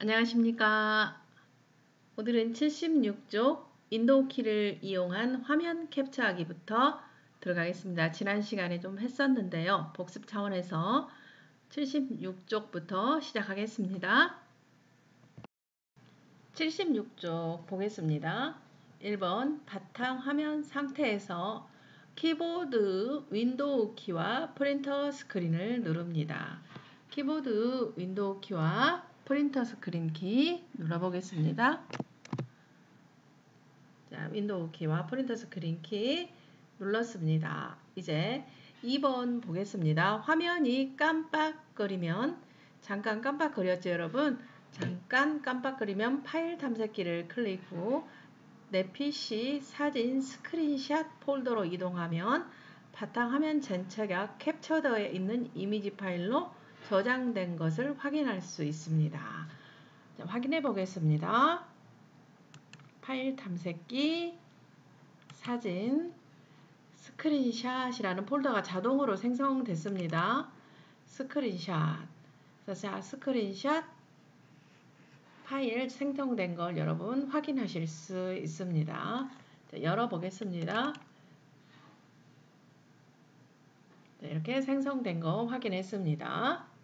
안녕하십니까. 오늘은 76쪽 윈도우 키를 이용한 화면 캡처하기부터 들어가겠습니다. 지난 시간에 좀 했었는데요. 복습 차원에서 76쪽부터 시작하겠습니다. 76쪽 보겠습니다. 1번 바탕화면 상태에서 키보드 윈도우 키와 프린터 스크린을 누릅니다. 키보드 윈도우 키와 프린터 스크린 키 눌러보겠습니다. 자, 윈도우 키와 프린터 스크린 키 눌렀습니다. 이제 2번 보겠습니다. 화면이 깜빡거리면, 잠깐 깜빡거렸죠 여러분? 잠깐 깜빡거리면 파일 탐색기를 클릭 후 내 PC 사진 스크린샷 폴더로 이동하면 바탕화면 전체가 캡처되어 있는 이미지 파일로 저장된 것을 확인할 수 있습니다. 자, 확인해 보겠습니다. 파일 탐색기 사진 스크린샷이라는 폴더가 자동으로 생성됐습니다. 스크린샷. 자, 스크린샷 파일 생성된 걸 여러분 확인하실 수 있습니다. 자, 열어보겠습니다. 자, 이렇게 생성된 거 확인했습니다.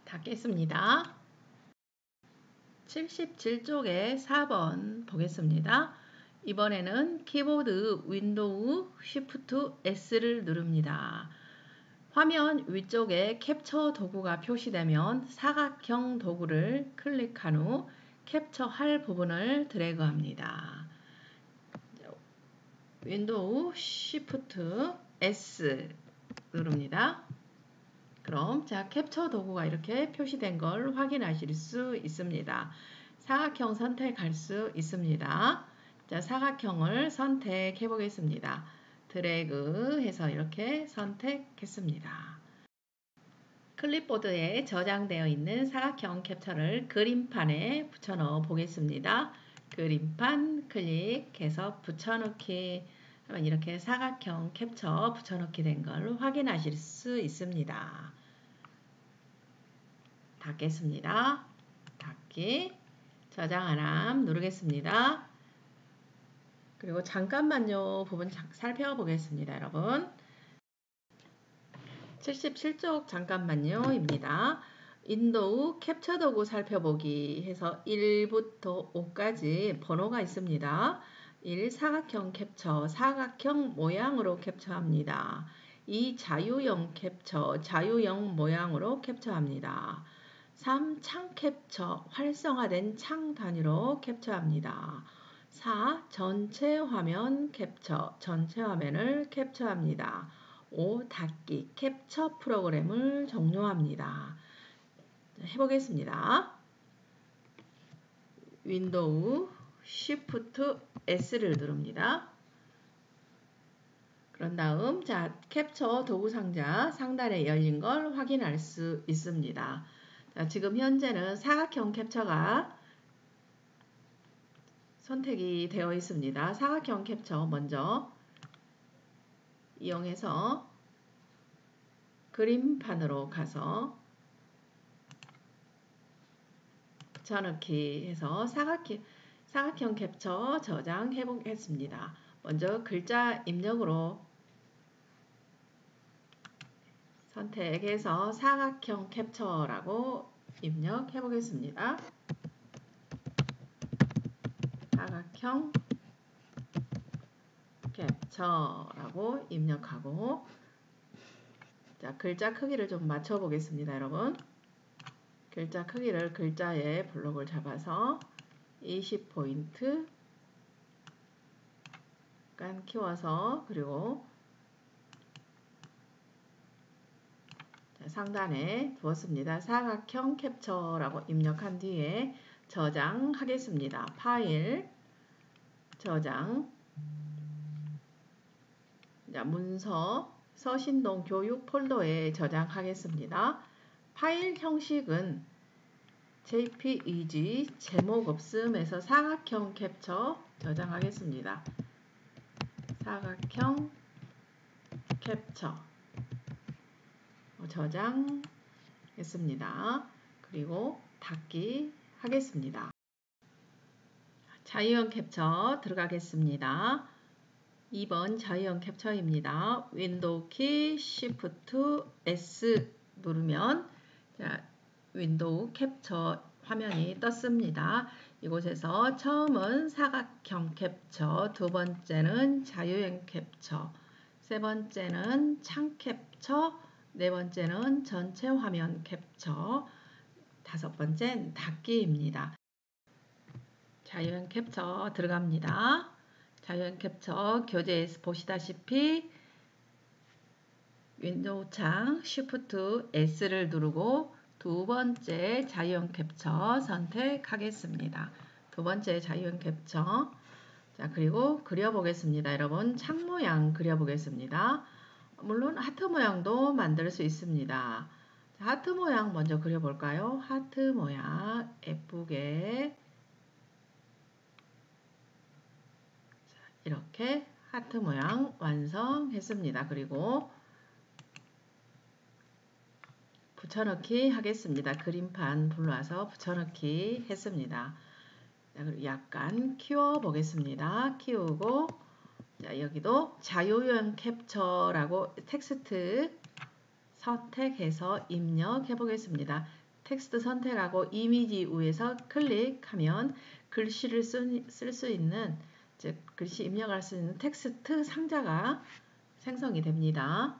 닫겠습니다. 77쪽에 4번 보겠습니다. 이번에는 키보드 윈도우 Shift S를 누릅니다. 화면 위쪽에 캡처 도구가 표시되면 사각형 도구를 클릭한 후 캡처할 부분을 드래그합니다. 윈도우 Shift S 누릅니다. 그럼 자, 캡처 도구가 이렇게 표시된 걸 확인하실 수 있습니다. 사각형 선택할 수 있습니다. 자, 사각형을 선택해 보겠습니다. 드래그 해서 이렇게 선택했습니다. 클립보드에 저장되어 있는 사각형 캡처를 그림판에 붙여 넣어 보겠습니다. 그림판 클릭해서 붙여넣기 하면 이렇게 사각형 캡처 붙여넣기 된 걸 확인하실 수 있습니다. 닫겠습니다. 닫기, 저장 알람 누르겠습니다. 그리고 잠깐만요 부분 살펴보겠습니다. 여러분 77쪽 잠깐만요 입니다. 윈도우 캡처 도구 살펴보기 해서 1부터 5까지 번호가 있습니다. 1. 사각형 캡처, 사각형 모양으로 캡처합니다. 2. 자유형 캡처, 자유형 모양으로 캡처합니다. 3. 창 캡처, 활성화된 창 단위로 캡처합니다. 4. 전체 화면 캡처, 전체 화면을 캡처합니다. 5. 닫기, 캡처 프로그램을 종료합니다. 해보겠습니다. 윈도우 Shift S를 누릅니다. 그런 다음 자, 캡처 도구 상자 상단에 열린 걸 확인할 수 있습니다. 자, 지금 현재는 사각형 캡처가 선택이 되어 있습니다. 사각형 캡처 먼저 이용해서 그림판으로 가서 붙여넣기 해서 사각형 캡처 저장해 보겠습니다. 먼저 글자 입력으로 선택해서 사각형 캡처라고 입력해 보겠습니다. 사각형 캡처라고 입력하고 자, 글자 크기를 좀 맞춰 보겠습니다. 여러분 글자 크기를 글자에 블록을 잡아서 20포인트 약간 키워서 그리고 상단에 두었습니다. 사각형 캡처라고 입력한 뒤에 저장하겠습니다. 파일 저장 자, 문서 서신동 교육 폴더에 저장하겠습니다. 파일 형식은 JPEG 제목 없음에서 사각형 캡처 저장하겠습니다. 사각형 캡처 저장했습니다. 그리고 닫기 하겠습니다. 자유형 캡처 들어가겠습니다. 2번 자유형 캡처입니다. 윈도우 키 Shift S 누르면 윈도우 캡처 화면이 떴습니다. 이곳에서 처음은 사각형 캡처, 두 번째는 자유형 캡처, 세 번째는 창 캡처, 네 번째는 전체 화면 캡처, 다섯 번째는 닫기입니다. 자유형 캡처 들어갑니다. 자유형 캡처 교재에서 보시다시피 윈도우 창 Shift S를 누르고 두 번째 자유형 캡처 선택하겠습니다. 두 번째 자유형 캡처. 자, 그리고 그려보겠습니다. 여러분, 창 모양 그려보겠습니다. 물론 하트 모양도 만들 수 있습니다. 자, 하트 모양 먼저 그려볼까요? 하트 모양 예쁘게. 자, 이렇게 하트 모양 완성했습니다. 그리고 붙여넣기 하겠습니다. 그림판 불러와서 붙여넣기 했습니다. 자, 그리고 약간 키워 보겠습니다. 키우고 자, 여기도 자유형 캡처라고 텍스트 선택해서 입력해 보겠습니다. 텍스트 선택하고 이미지 위에서 클릭하면 글씨를 쓸 수 있는 즉 글씨 입력할 수 있는 텍스트 상자가 생성이 됩니다.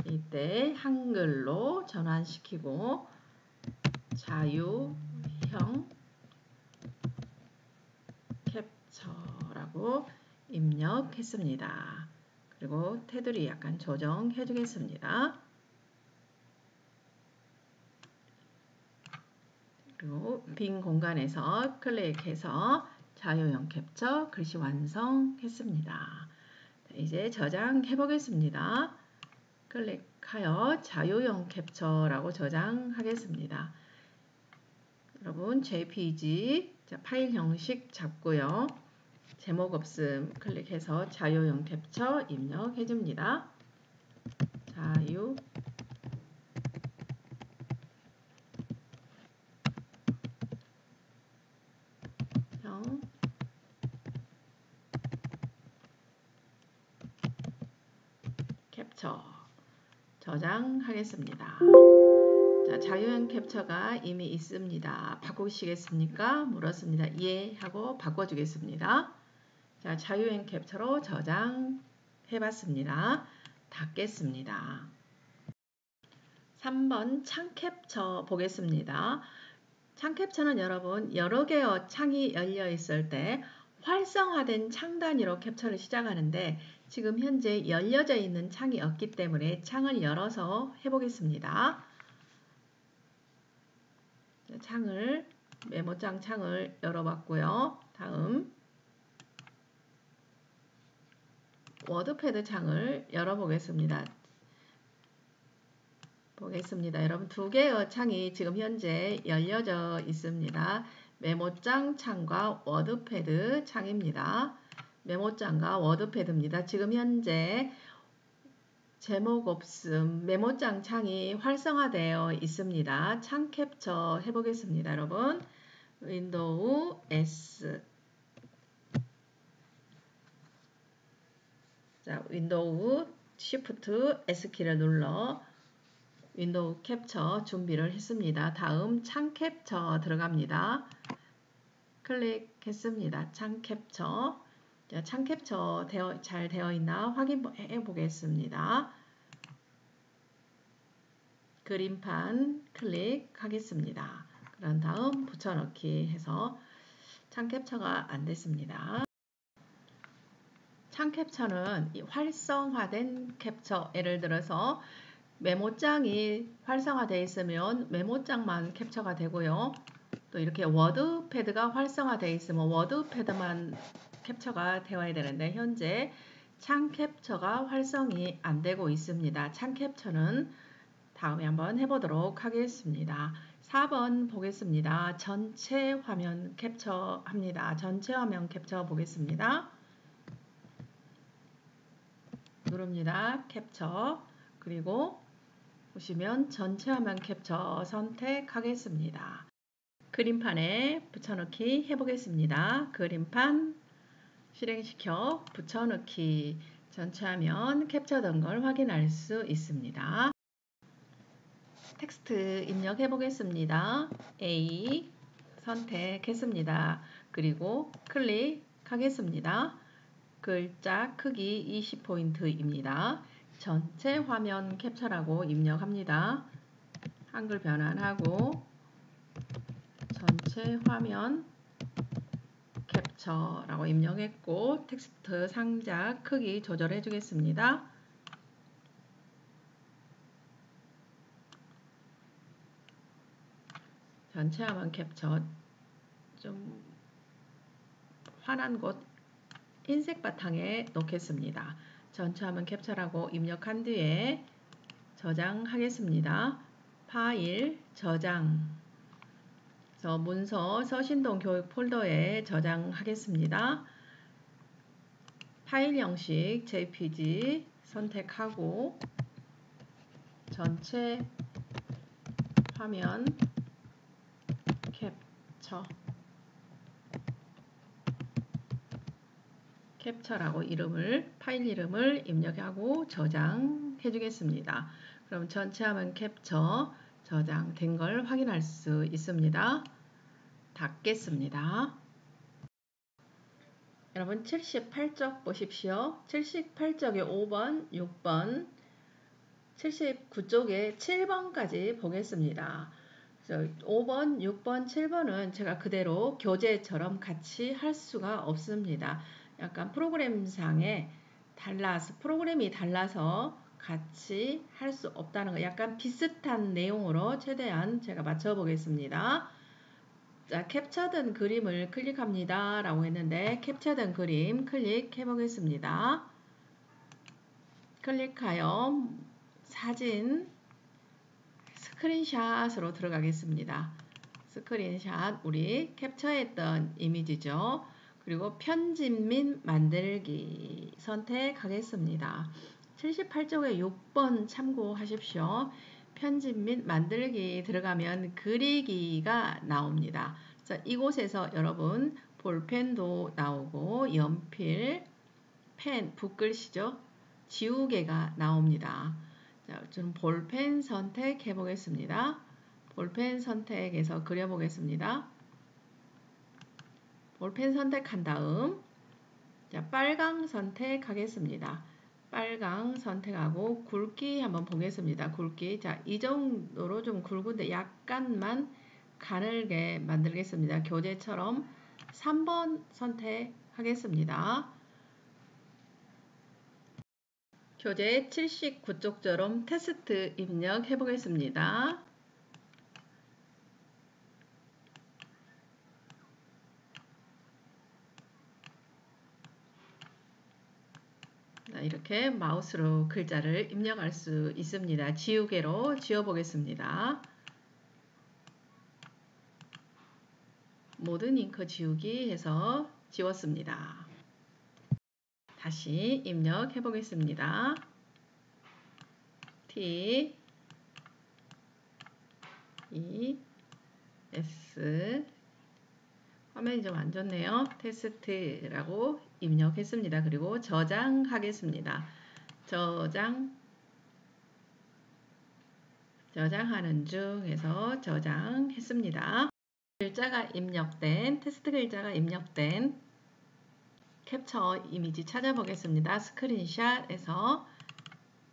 이때 한글로 전환시키고 자유형 캡처라고 입력했습니다. 그리고 테두리 약간 조정해 주겠습니다. 그리고 빈 공간에서 클릭해서 자유형 캡처 글씨 완성했습니다. 이제 저장해 보겠습니다. 클릭하여 자유형 캡처라고 저장하겠습니다. 여러분 JPG 파일 형식 잡고요. 제목 없음 클릭해서 자유형 캡처 입력해 줍니다. 자유형 캡처 저장하겠습니다. 자, 자유형 캡처가 이미 있습니다. 바꾸시겠습니까? 물었습니다. 예 하고 바꿔주겠습니다. 자, 자유형 캡처로 저장해봤습니다. 닫겠습니다. 3번 창 캡처 보겠습니다. 창 캡처는 여러분 여러 개의 창이 열려 있을 때 활성화된 창 단위로 캡처를 시작하는데 지금 현재 열려져 있는 창이 없기 때문에 창을 열어서 해보겠습니다. 메모장 창을 열어봤고요. 다음 워드패드 창을 열어보겠습니다. 여러분 두 개의 창이 지금 현재 열려져 있습니다. 메모장 창과 워드패드 창입니다. 메모장과 워드패드입니다. 지금 현재 제목 없음 메모장 창이 활성화되어 있습니다. 창 캡처 해보겠습니다. 여러분 윈도우 S 자, 윈도우 Shift S키를 눌러 윈도우 캡처 준비를 했습니다. 다음 창 캡처 들어갑니다. 클릭했습니다. 창 캡처. 자, 창 캡처 잘 되어 있나 확인해 보겠습니다. 그림판 클릭하겠습니다. 그런 다음 붙여넣기 해서 창 캡처가 안 됐습니다. 창 캡처는 활성화된 캡처, 예를 들어서 메모장이 활성화되어 있으면 메모장만 캡처가 되고요. 또 이렇게 워드패드가 활성화되어 있으면 워드패드만 캡처가 되어야 되는데 현재 창 캡처가 활성이 안 되고 있습니다. 창 캡처는 다음에 한번 해보도록 하겠습니다. 4번 보겠습니다. 전체 화면 캡처합니다. 전체 화면 캡처 보겠습니다. 누릅니다. 캡처. 그리고 보시면 전체 화면 캡처 선택하겠습니다. 그림판에 붙여넣기 해보겠습니다. 그림판 실행시켜 붙여넣기 전체 화면 캡처된 걸 확인할 수 있습니다. 텍스트 입력해 보겠습니다. A 선택했습니다. 그리고 클릭하겠습니다. 글자 크기 20포인트입니다. 전체 화면 캡처라고 입력합니다. 한글 변환하고 전체 화면 캡처라고 입력했고 텍스트 상자 크기 조절해 주겠습니다. 전체 화면 캡처 좀 환한 곳 흰색 바탕에 놓겠습니다. 전체 화면 캡처라고 입력한 뒤에 저장하겠습니다. 파일 저장 문서 서신동 교육 폴더에 저장하겠습니다. 파일 형식 JPG 선택하고 전체 화면 캡처라고 파일 이름을 입력하고 저장해 주겠습니다. 그럼 전체 화면 캡처 저장된 걸 확인할 수 있습니다. 닫겠습니다. 여러분 78쪽 보십시오. 78쪽에 5번, 6번, 79쪽에 7번까지 보겠습니다. 5번, 6번, 7번은 제가 그대로 교재처럼 같이 할 수가 없습니다. 약간 프로그램상에 프로그램이 달라서 같이 할 수 없다는 거, 약간 비슷한 내용으로 최대한 제가 맞춰 보겠습니다. 자, 캡처된 그림을 클릭합니다 라고 했는데 캡처된 그림 클릭해 보겠습니다. 클릭하여 사진 스크린샷으로 들어가겠습니다. 스크린샷 우리 캡처했던 이미지죠. 그리고 편집 및 만들기 선택하겠습니다. 78쪽에 6번 참고하십시오. 편집 및 만들기 들어가면 그리기가 나옵니다. 자, 이곳에서 여러분 볼펜도 나오고 연필, 펜, 붓글씨죠. 지우개가 나옵니다. 자, 저는 볼펜 선택해 보겠습니다. 볼펜 선택해서 그려 보겠습니다. 볼펜 선택한 다음 자, 빨강 선택하겠습니다. 빨강 선택하고 굵기 한번 보겠습니다. 굵기 자, 이 정도로 좀 굵은데 약간만 가늘게 만들겠습니다. 교재처럼 3번 선택하겠습니다. 교재 79쪽처럼 테스트 입력해 보겠습니다. 이렇게 마우스로 글자를 입력할 수 있습니다. 지우개로 지워보겠습니다. 모든 잉크 지우기 해서 지웠습니다. 다시 입력해 보겠습니다. T, E, S 화면이 좀 안 좋네요. 테스트라고 입력했습니다. 그리고 저장하겠습니다. 저장하는 중에서 저장했습니다. 테스트 글자가 입력된 캡처 이미지 찾아보겠습니다. 스크린샷에서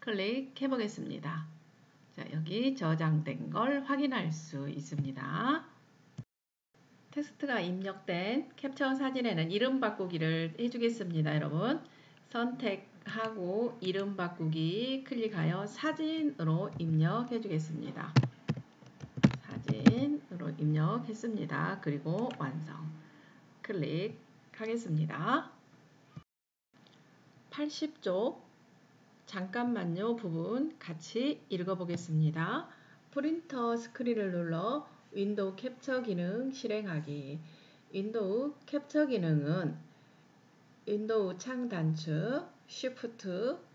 클릭해 보겠습니다. 자, 여기 저장된 걸 확인할 수 있습니다. 텍스트가 입력된 캡처 사진에는 이름 바꾸기를 해주겠습니다. 여러분 선택하고 이름 바꾸기 클릭하여 사진으로 입력해 주겠습니다. 사진으로 입력했습니다. 그리고 완성 클릭하겠습니다. 80쪽 잠깐만요 부분 같이 읽어보겠습니다. 프린터 스크린을 눌러 윈도우 캡처 기능 실행하기. 윈도우 캡처 기능은 윈도우 창 단축 Shift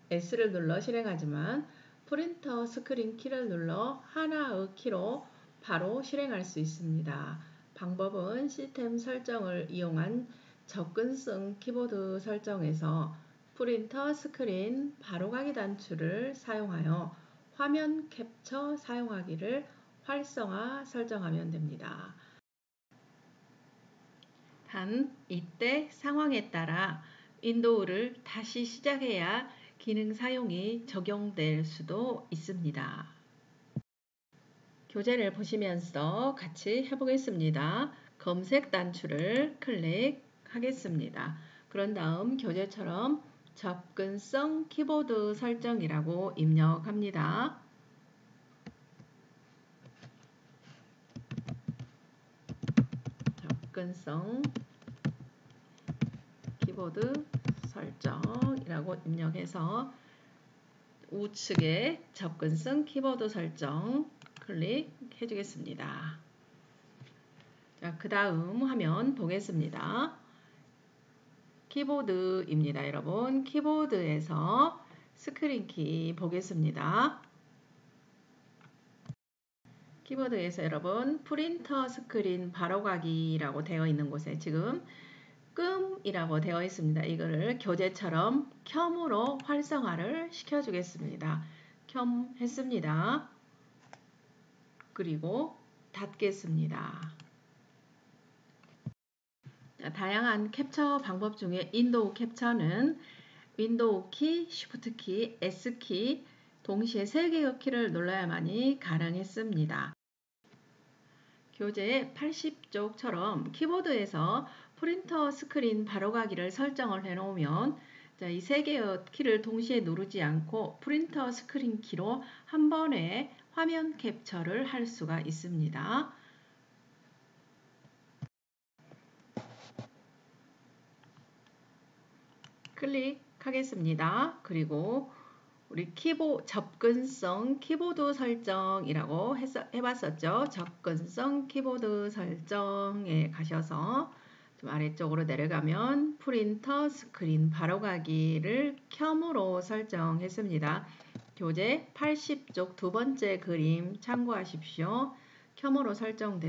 S를 눌러 실행하지만 프린터 스크린 키를 눌러 하나의 키로 바로 실행할 수 있습니다. 방법은 시스템 설정을 이용한 접근성 키보드 설정에서 프린터 스크린 바로가기 단추를 사용하여 화면 캡처 사용하기를 활성화 설정하면 됩니다. 단 이때 상황에 따라 윈도우를 다시 시작해야 기능 사용이 적용될 수도 있습니다. 교재를 보시면서 같이 해보겠습니다. 검색 단추를 클릭하겠습니다. 그런 다음 교재처럼 접근성 키보드 설정이라고 입력합니다. 접근성 키보드 설정이라고 입력해서 우측에 접근성 키보드 설정 클릭해 주겠습니다. 자, 그 다음 화면 보겠습니다. 키보드입니다. 여러분, 키보드에서 스크린 키 보겠습니다. 키보드에서 여러분 프린터 스크린 바로가기라고 되어 있는 곳에 지금 끔이라고 되어 있습니다. 이거를 교재처럼 켬으로 활성화를 시켜주겠습니다. 켬 했습니다. 그리고 닫겠습니다. 다양한 캡처 방법 중에 윈도우 캡처는 윈도우 키, 쉬프트 키, S 키 동시에 3개의 키를 눌러야만이 가능했습니다. 교재 80쪽처럼 키보드에서 프린터 스크린 바로가기를 설정을 해놓으면 이 3개의 키를 동시에 누르지 않고 프린터 스크린 키로 한 번에 화면 캡처를 할 수가 있습니다. 클릭하겠습니다. 그리고 우리 접근성 키보드 설정이라고 해봤었죠. 접근성 키보드 설정에 가셔서 좀 아래쪽으로 내려가면 프린터 스크린 바로가기를 켬으로 설정했습니다. 교재 80쪽 두 번째 그림 참고하십시오. 켬으로 설정한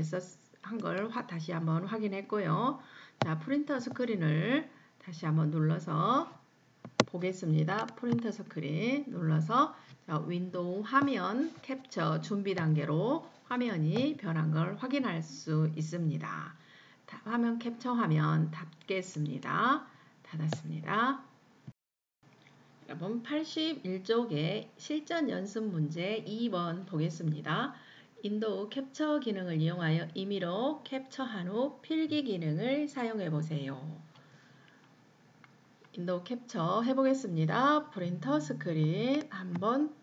걸 다시 한번 확인했고요. 자, 프린터 스크린을 다시 한번 눌러서 보겠습니다. 프린터 스크린 눌러서 윈도우 화면 캡처 준비 단계로 화면이 변한 걸 확인할 수 있습니다. 화면 캡처 화면 닫겠습니다. 닫았습니다. 여러분 81쪽에 실전 연습 문제 2번 보겠습니다. 윈도우 캡처 기능을 이용하여 임의로 캡처한 후 필기 기능을 사용해 보세요. 윈도우 캡처 해보겠습니다. 프린터 스크린 한번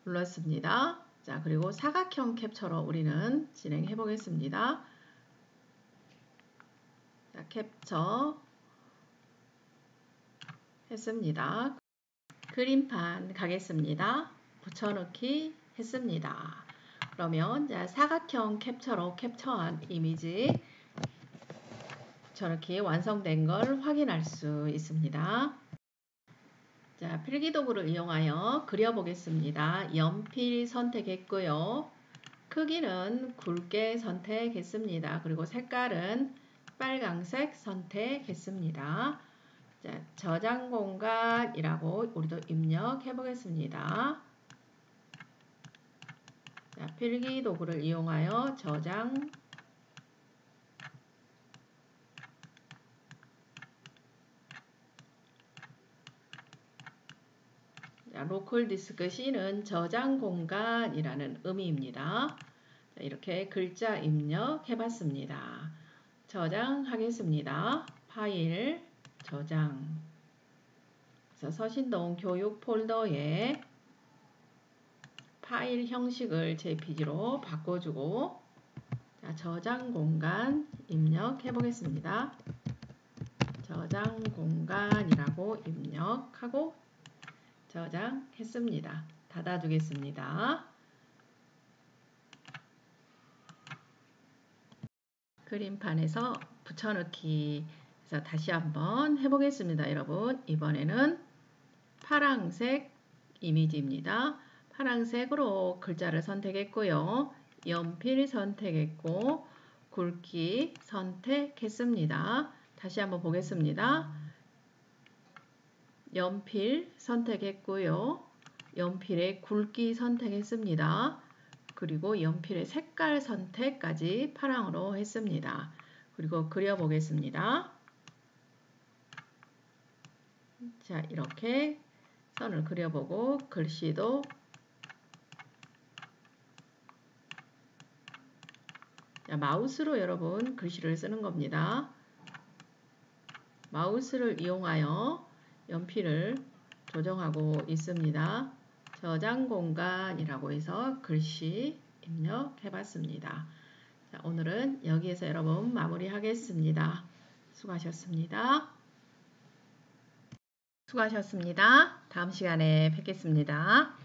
눌렀습니다. 자, 그리고 사각형 캡처로 우리는 진행해 보겠습니다. 자, 캡처 했습니다. 그림판 가겠습니다. 붙여넣기 했습니다. 그러면 사각형 캡처로 캡처한 이미지 저렇게 완성된 걸 확인할 수 있습니다. 자, 필기도구를 이용하여 그려보겠습니다. 연필 선택했고요. 크기는 굵게 선택했습니다. 그리고 색깔은 빨강색 선택했습니다. 자, 저장 공간이라고 우리도 입력해 보겠습니다. 자, 필기도구를 이용하여 저장 로컬 디스크 C는 저장 공간이라는 의미입니다. 자, 이렇게 글자 입력해 봤습니다. 저장하겠습니다. 파일 저장. 그래서 서신동 교육 폴더에 파일 형식을 JPG로 바꿔주고 자, 저장 공간 입력해 보겠습니다. 저장 공간이라고 입력하고 저장했습니다. 닫아주겠습니다. 그림판에서 붙여넣기 해서 다시 한번 해보겠습니다. 여러분 이번에는 파란색 이미지입니다. 파란색으로 글자를 선택했고요. 연필 선택했고 굵기 선택했습니다. 다시 한번 보겠습니다. 연필 선택했고요. 연필의 굵기 선택했습니다. 그리고 연필의 색깔 선택까지 파랑으로 했습니다. 그리고 그려보겠습니다. 자, 이렇게 선을 그려보고 글씨도 자, 마우스로 여러분 글씨를 쓰는 겁니다. 마우스를 이용하여 연필을 조정하고 있습니다. 저장 공간이라고 해서 글씨 입력해 봤습니다. 자, 오늘은 여기에서 여러분 마무리하겠습니다. 수고하셨습니다. 수고하셨습니다. 다음 시간에 뵙겠습니다.